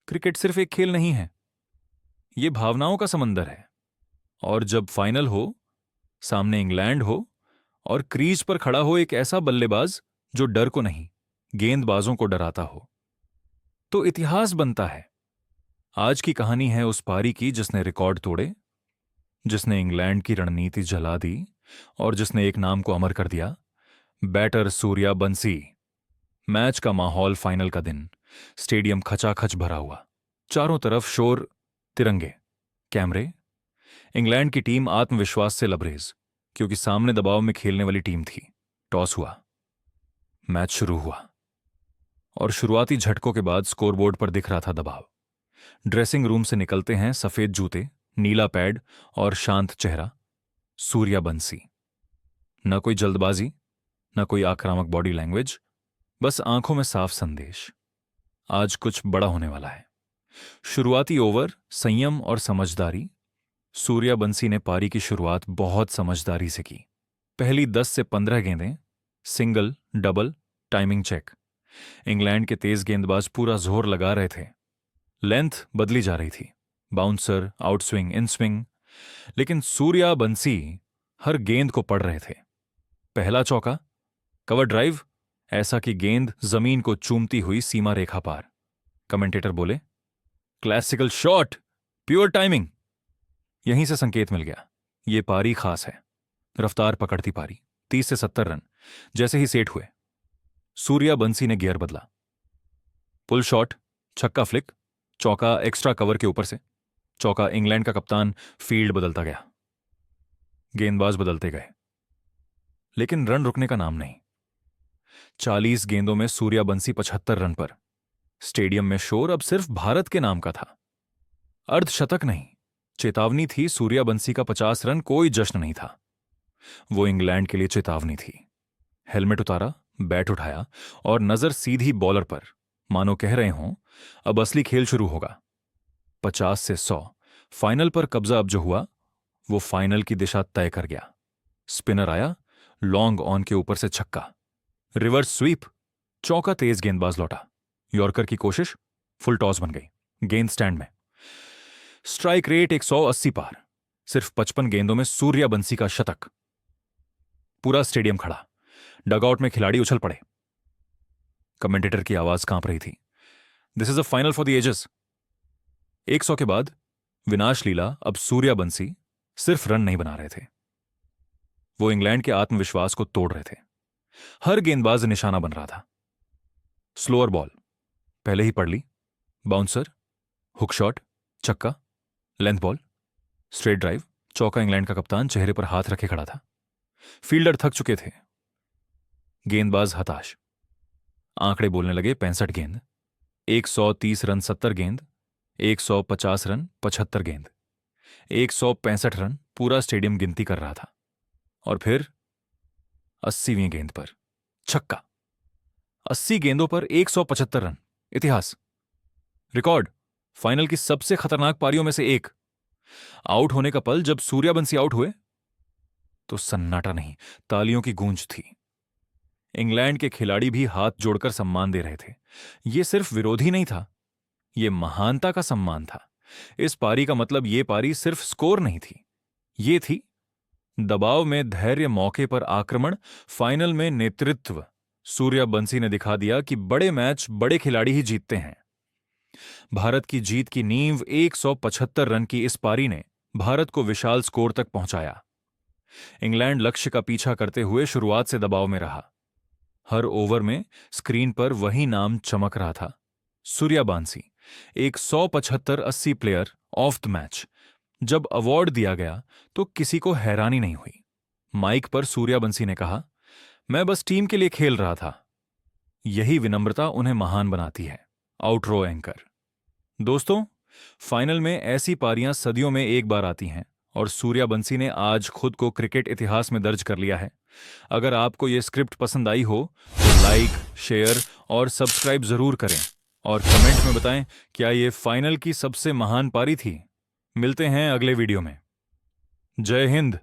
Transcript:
Cricket सिर्फ एक खेल नहीं है, ये भावनाओं का समंदर है। और जब फाइनल हो, सामने इंग्लैंड हो और क्रीज पर खड़ा हो एक ऐसा बल्लेबाज जो डर को नहीं, गेंदबाजों को डराता हो, तो इतिहास बनता है। आज की कहानी है उस पारी की जिसने रिकॉर्ड तोड़े, जिसने इंग्लैंड की रणनीति जला दी और जिसने एक नाम को अमर कर दिया, बैटर सूर्या बंसी। मैच का माहौल, फाइनल का दिन, स्टेडियम खचाखच भरा हुआ, चारों तरफ शोर, तिरंगे, कैमरे। इंग्लैंड की टीम आत्मविश्वास से लबरेज, क्योंकि सामने दबाव में खेलने वाली टीम थी। टॉस हुआ, मैच शुरू हुआ और शुरुआती झटकों के बाद स्कोरबोर्ड पर दिख रहा था दबाव। ड्रेसिंग रूम से निकलते हैं सफेद जूते, नीला पैड और शांत चेहरा, सूर्या बंसी। न कोई जल्दबाजी, न कोई आक्रामक बॉडी लैंग्वेज, बस आंखों में साफ संदेश, आज कुछ बड़ा होने वाला है। शुरुआती ओवर, संयम और समझदारी। सूर्या बंसी ने पारी की शुरुआत बहुत समझदारी से की। पहली 10 से 15 गेंदें, single, double, timing check. England के तेज गेंदबाज पूरा जोर लगा रहे थे। लेंथ बदली जा रही थी, बाउंसर, आउटस्विंग, इन स्विंग, लेकिन सूर्या बंसी हर गेंद को पढ़ रहे थे। पहला चौका, कवर ड्राइव, ऐसा कि गेंद जमीन को चूमती हुई सीमा रेखा पार। कमेंटेटर बोले, क्लासिकल शॉट, प्योर टाइमिंग। यहीं से संकेत मिल गया, ये पारी खास है। रफ्तार पकड़ती पारी, 30 से 70 रन जैसे ही सेट हुए, सूर्या बंसी ने गियर बदला। पुल शॉट, छक्का फ्लिक, चौका एक्स्ट्रा कवर के ऊपर से। चौका, इंग्लैंड का कप्तान फील्ड बदलता गया, गेंदबाज बदलते गए, लेकिन रन रुकने का नाम नहीं। 40 गेंदों में सूर्या बंसी 75 रन पर। स्टेडियम में शोर अब सिर्फ भारत के नाम का था। अर्धशतक नहीं, चेतावनी थी। सूर्या बंसी का 50 रन कोई जश्न नहीं था, वो इंग्लैंड के लिए चेतावनी थी। हेलमेट उतारा, बैट उठाया और नजर सीधी बॉलर पर, मानो कह रहे हों, अब असली खेल शुरू होगा। 50 से 100, फाइनल पर कब्जा अब जो हुआ, वो फाइनल की दिशा तय कर गया। स्पिनर आया, लॉन्ग ऑन के ऊपर से छक्का, रिवर्स स्वीप, चौका, तेज गेंदबाज लौटा। यॉर्कर की कोशिश, फुल टॉस बन गई, गेंद स्टैंड में। स्ट्राइक रेट 180 पार। सिर्फ 55 गेंदों में सूर्या बंसी का शतक। पूरा स्टेडियम खड़ा, डगआउट में खिलाड़ी उछल पड़े। कमेंटेटर की आवाज कांप रही थी, this is a final for the ages. 100 के बाद विनाश लीला। अब सूर्या बंसी सिर्फ रन नहीं बना रहे थे, वो इंग्लैंड के आत्मविश्वास को तोड़ रहे थे। हर गेंदबाज निशाना बन रहा था। स्लोअर बॉल पहले ही पढ़ ली, बाउंसर, हुक शॉट, छक्का, लेंथ बॉल, स्ट्रेट ड्राइव, चौका। इंग्लैंड का कप्तान चेहरे पर हाथ रखे खड़ा था। फील्डर थक चुके थे, गेंदबाज हताश। आंकड़े बोलने लगे, 65 गेंद, 130 रन 70 गेंद, 150 रन 75 गेंद, 165 रन। पूरा स्टेडियम गिनती कर रहा था। और फिर 80वीं गेंद पर छक्का। 80 गेंदों पर 175 रन, इतिहास, रिकॉर्ड, फाइनल की सबसे खतरनाक पारियों में से एक। आउट होने का पल, जब सूर्या बंसी आउट हुए तो सन्नाटा नहीं, तालियों की गूंज थी। इंग्लैंड के खिलाड़ी भी हाथ जोड़कर सम्मान दे रहे थे। यह सिर्फ विरोधी नहीं था, यह महानता का सम्मान था। इस पारी का मतलब, यह पारी सिर्फ स्कोर नहीं थी, ये थी दबाव में धैर्य, मौके पर आक्रमण, फाइनल में नेतृत्व। सूर्या बंसी ने दिखा दिया कि बड़े मैच बड़े खिलाड़ी ही जीतते हैं। भारत की जीत की नींव 175 रन की इस पारी ने भारत को विशाल स्कोर तक पहुंचाया। इंग्लैंड लक्ष्य का पीछा करते हुए शुरुआत से दबाव में रहा। हर ओवर में स्क्रीन पर वही नाम चमक रहा था, सूर्या बंसी। एक 175-80 प्लेयर ऑफ द मैच। जब अवार्ड दिया गया तो किसी को हैरानी नहीं हुई। माइक पर सूर्या बंसी ने कहा, मैं बस टीम के लिए खेल रहा था। यही विनम्रता उन्हें महान बनाती है। Outro anchor. दोस्तों, फाइनल में ऐसी पारियां सदियों में एक बार आती हैं और सूर्या बंसी ने आज खुद को क्रिकेट इतिहास में दर्ज कर लिया है। अगर आपको यह स्क्रिप्ट पसंद आई हो तो लाइक, शेयर और सब्सक्राइब जरूर करें और कमेंट में बताएं, क्या यह फाइनल की सबसे महान पारी थी। मिलते हैं अगले वीडियो में। जय हिंद।